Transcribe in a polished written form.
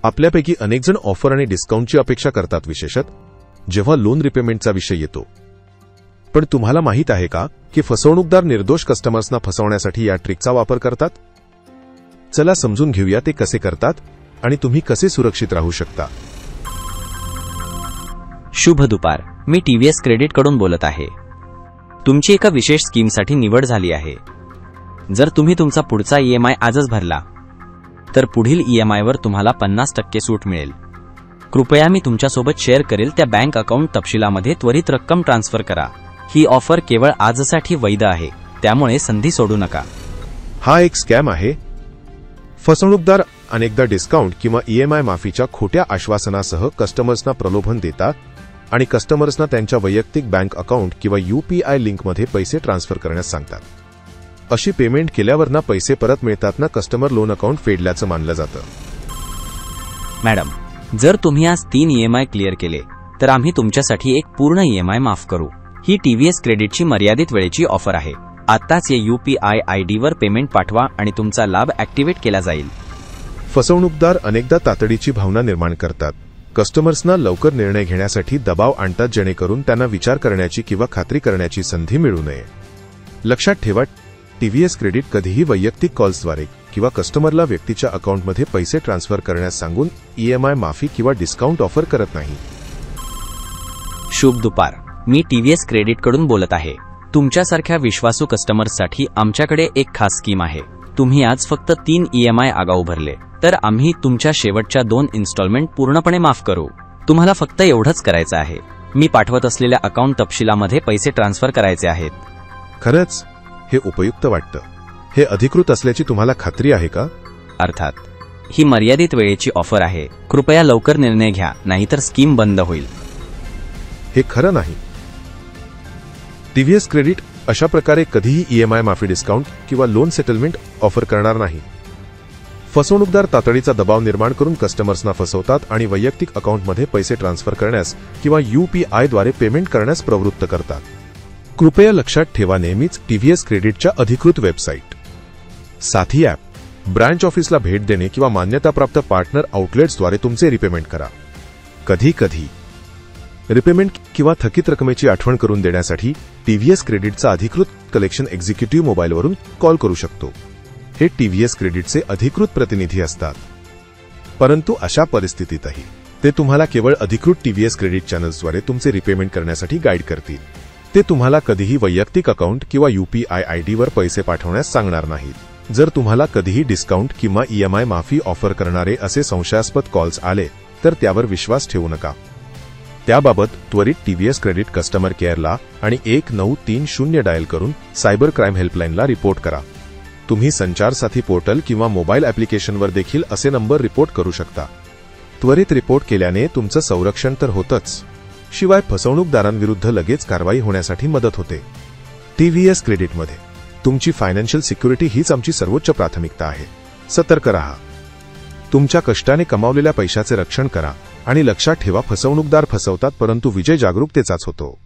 आपल्यापैकी अनेक जण ऑफर आणि डिस्काउंटची अपेक्षा करतात, विशेषतः जेव्हा लोन रिपेमेंटचा विषय येतो. पण तुम्हाला माहित आहे का की फसवणूकदार निर्दोष कस्टमर्सना फसवण्यासाठी या ट्रिकचा वापर करतात? चला समजून घेऊया ते कसे करतात आणि तुम्ही कसे सुरक्षित राहू शकता. शुभ दुपार. मी टीव्हीएस क्रेडिट कडून बोलत आहे. तुमची एका विशेष स्कीमसाठी निवड झाली आहे. जर तुम्ही तुमचा पुढचा ईएमआय आजच भरला तर पुढील ईएमआयवर तुम्हाला 50% सूट मिळेल. कृपया मी तुमच्यासोबत शेअर करेल त्या बँक अकाउंट तपशिलामध्ये त्वरित रक्कम ट्रान्सफर करा. ही ऑफर केवळ आजसाठी वैध आहे, त्यामुळे संधी सोडू नका. हा एक स्कॅम आहे. फसवणूकदार अनेकदा डिस्काउंट किंवा ईएमआय माफीच्या खोट्या आश्वासनासह कस्टमर्सना प्रलोभन देतात आणि कस्टमर्सना त्यांच्या वैयक्तिक बँक अकाउंट किंवा यूपीआय लिंकमध्ये पैसे ट्रान्सफर करण्यास सांगतात. अशी पेमेंट केल्यावर ना पैसे परत मिळतात ना कस्टमर लोन अकाउंट फेडल्याचं मानलं जातं. मॅडम, जर तुम्ही आज 3 ईएमआय क्लिअर केले तर आम्ही तुमच्यासाठी एक पूर्ण ईएमआय माफ करू. ही टीव्हीएस क्रेडिटची मर्यादित वेळेची ऑफर आहे. आत्ताच या यूपीआय आयडीवर पेमेंट पाठवा आणि तुमचा लाभ ऍक्टिव्हेट केला जाईल. फसवणूकदार अनेकदा तातडीची भावना निर्माण करतात. कस्टमर्सना लवकर निर्णय घेण्यासाठी दबाव आणतात, जेणेकरून त्यांना विचार करण्याची किंवा खात्री करण्याची संधी मिळू नये. लक्षात ठेवा, टीव्हीएस क्रेडिट कधीही वैयक्तिक कॉल्सद्वारे किंवा कस्टमरला व्यक्तीच्या अकाउंटमध्ये पैसे ट्रान्सफर करण्यास सांगून ईएमआय माफी किंवा डिस्काउंट ऑफर करत नाही. शुभ दुपार. मी टीव्हीएस क्रेडिट कडून बोलत आहे. तुमच्यासारख्या विश्वासू कस्टमर्ससाठी आमच्याकडे एक खास स्कीम आहे. तुम्ही आज फक्त 3 ईएमआय आगाऊ भरले तर आम्ही तुमच्या शेवटच्या 2 इन्स्टॉलमेंट पूर्णपणे माफ करू. तुम्हाला फक्त एवढंच करायचं आहे. मी पाठवत असलेल्या अकाउंट तपशिलामध्ये पैसे ट्रान्सफर करायचे आहेत. खरंच हे उपयुक्त वाटतं. हे अधिकृत असल्याची तुम्हाला खात्री आहे का? अर्थात. ही मर्यादित वेळेची ऑफर आहे. कृपया लवकर निर्णय घ्या, नाहीतर स्कीम बंद होईल. हे खरं नाही. टीव्हीएस क्रेडिट अशा प्रकारे कधीही ईएमआय माफी, डिस्काउंट किंवा लोन सेटलमेंट ऑफर करणार नाही. फसवणूकदार तातडीचा दबाव निर्माण करून कस्टमर्सना फसवतात आणि वैयक्तिक अकाउंटमध्ये पैसे ट्रान्सफर करण्यास किंवा यूपीआयद्वारे पेमेंट करण्यास प्रवृत्त करतात. कृपया लक्षात ठेवा, नेहमीच टीव्हीएस क्रेडिटच्या अधिकृत वेबसाईट, साथी ॲप, ब्रांच ऑफिसला भेट देणे किंवा मान्यताप्राप्त पार्टनर आउटलेट्सद्वारे तुमचे रिपेमेंट करा. कधी रिपेमेंट किंवा थकीत रकमेची आठवण करून देण्यासाठी टीव्हीएस क्रेडिटचा अधिकृत कलेक्शन एक्झिक्युटिव्ह मोबाईलवरून कॉल करू शकतो. हे टीव्हीएस क्रेडिटचे अधिकृत प्रतिनिधी असतात. परंतु अशा परिस्थितीतही ते तुम्हाला केवळ अधिकृत टीव्हीएस क्रेडिट चॅनल्सद्वारे तुमचे रिपेमेंट करण्यासाठी गाईड करतील. ते तुम्हाला कधीही वैयक्तिक अकाउंट किंवा यूपीआय आयडीवर पैसे पाठवण्यास सांगणार नाहीत. जर तुम्हाला कधीही डिस्काउंट किंवा ईएमआय माफी ऑफर करणारे असे संशयास्पद कॉल्स आले तर त्यावर विश्वास ठेवू नका. त्याबाबत त्वरित टीव्हीएस क्रेडिट कस्टमर केअरला आणि 1930 डायल करून सायबर क्राईम हेल्पलाईनला रिपोर्ट करा. तुम्ही संचार साथी पोर्टल किंवा मोबाईल ॲप्लिकेशनवर देखील असे नंबर रिपोर्ट करू शकता. त्वरित रिपोर्ट केल्याने तुमचं संरक्षण तर होतंच, शिवाय फसवणूकदारांविरुद्ध लगेच कारवाई होण्यासाठी मदत होते. टीव्हीएस क्रेडिटमध्ये तुमची फायनान्शियल सिक्युरिटी हीच आमची सर्वोच्च प्राथमिकता आहे. सतर्क रहा. तुमच्या कष्टाने कमावलेल्या पैशाचे रक्षण करा आणि लक्षात ठेवा, फसवणूकदार फसवतात परंतु विजय जागरूकतेचाच होतो.